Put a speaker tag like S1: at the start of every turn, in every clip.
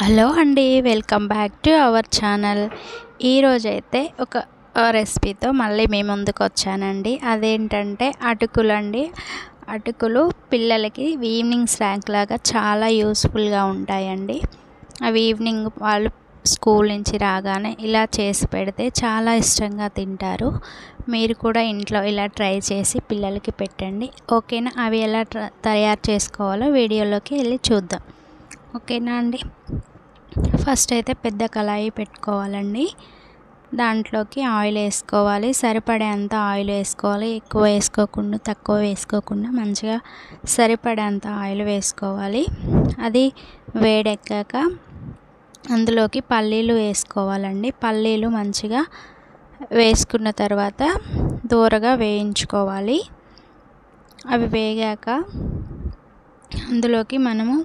S1: Hello అండి, welcome back to our channel. ఈరోజైతే ఒక రెసిపీతో మళ్ళీ మీ ముందుకు వచ్చానండి. అదేంటంటే అటుకులు అండి. అటుకులు పిల్లలకి ఈవినింగ్ స్నాక్ లాగా చాలా యూస్ఫుల్గా ఉంటాయండి. అవి ఈవినింగ్ వాళ్ళు స్కూల్ నుంచి రాగానే ఇలా చేసి పెడితే చాలా ఇష్టంగా తింటారు. మీరు కూడా ఇంట్లో ఇలా ట్రై చేసి పిల్లలకి పెట్టండి. ఓకేనా? అవి ఎలా తయారు చేసుకోవాలో వీడియోలోకి వెళ్ళి చూద్దాం. ఓకేనా అండి? ఫస్ట్ అయితే పెద్ద కళాయి పెట్టుకోవాలండి. దాంట్లోకి ఆయిల్ వేసుకోవాలి. సరిపడేంత ఆయిల్ వేసుకోవాలి. ఎక్కువ వేసుకోకుండా తక్కువ వేసుకోకుండా మంచిగా సరిపడేంత ఆయిల్ వేసుకోవాలి. అది వేడెక్కాక అందులోకి పల్లీలు వేసుకోవాలండి. పల్లీలు మంచిగా వేసుకున్న తర్వాత దూరగా వేయించుకోవాలి. అవి వేగాక అందులోకి మనము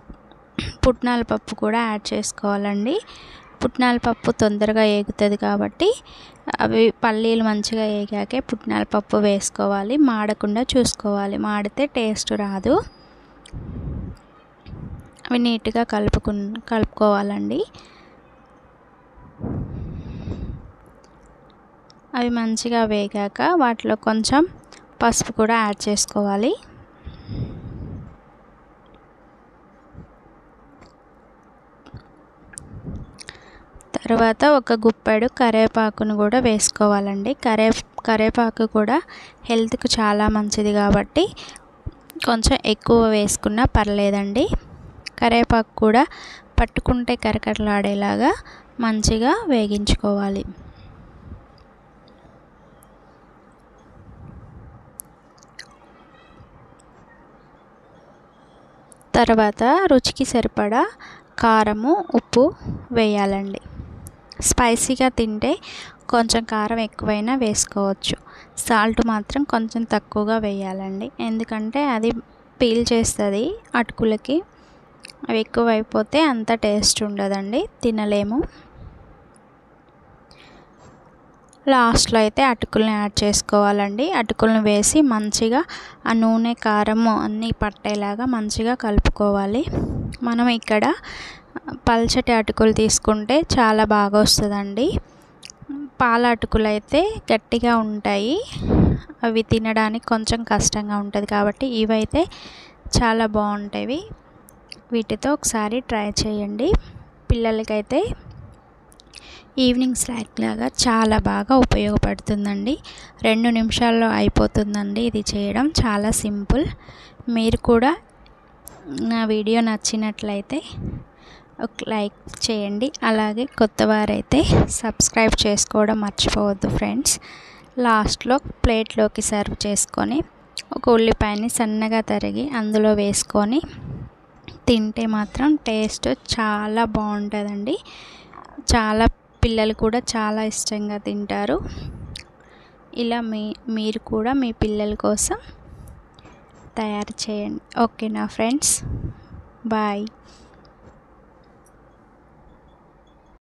S1: పుట్నాల పప్పు కూడా యాడ్ చేసుకోవాలండి. పుట్నాల పప్పు తొందరగా వేగుతుంది కాబట్టి అవి పల్లీలు మంచిగా వేగాకే పుట్నాల పప్పు వేసుకోవాలి. మాడకుండా చూసుకోవాలి. మాడితే టేస్ట్ రాదు. అవి నీట్గా కలుపుకోవాలండి. అవి మంచిగా వేగాక వాటిలో కొంచెం పసుపు కూడా యాడ్ చేసుకోవాలి. తర్వాత ఒక గుప్పెడు కరివేపాకును కూడా వేసుకోవాలండి. కరివేపాకు కూడా హెల్త్కి చాలా మంచిది కాబట్టి కొంచెం ఎక్కువ వేసుకున్నా పర్లేదండి. కరివేపాకు కూడా పట్టుకుంటే కరకరలాడేలాగా మంచిగా వేగించుకోవాలి. తర్వాత రుచికి సరిపడా కారము, ఉప్పు వేయాలండి. స్పైసీగా తింటే కొంచెం కారం ఎక్కువైనా వేసుకోవచ్చు. సాల్ట్ మాత్రం కొంచెం తక్కువగా వేయాలండి. ఎందుకంటే అది పీల్ చేస్తుంది అటుకులకి. అవి ఎక్కువ అయిపోతే అంత టేస్ట్ ఉండదండి, తినలేము. లాస్ట్లో అయితే అటుకుల్ని యాడ్ చేసుకోవాలండి. అటుకులను వేసి మంచిగా ఆ నూనె, కారము అన్నీ పట్టేలాగా మంచిగా కలుపుకోవాలి. మనం ఇక్కడ పల్చటి అటుకులు తీసుకుంటే చాలా బాగా వస్తుందండి. పాల అటుకులు అయితే గట్టిగా ఉంటాయి. అవి తినడానికి కొంచెం కష్టంగా ఉంటుంది కాబట్టి ఇవైతే చాలా బాగుంటాయి. వీటితో ఒకసారి ట్రై చేయండి. పిల్లలకైతే ఈవినింగ్ స్నాక్ లాగా చాలా బాగా ఉపయోగపడుతుందండి. 2 నిమిషాల్లో అయిపోతుందండి ఇది చేయడం. చాలా సింపుల్. మీరు కూడా నా వీడియో నచ్చినట్లయితే ఒక లైక్ చేయండి. అలాగే కొత్త వారైతే సబ్స్క్రైబ్ చేసుకోవడం మర్చిపోవద్దు ఫ్రెండ్స్. లాస్ట్లో ప్లేట్లోకి సర్వ్ చేసుకొని ఒక ఉల్లిపాయని సన్నగా తరిగి అందులో వేసుకొని తింటే మాత్రం టేస్ట్ చాలా బాగుంటుందండి. పిల్లలు కూడా చాలా ఇష్టంగా తింటారు. ఇలా మీరు కూడా మీ పిల్లల కోసం తయారు చేయండి. ఓకేనా ఫ్రెండ్స్? బాయ్.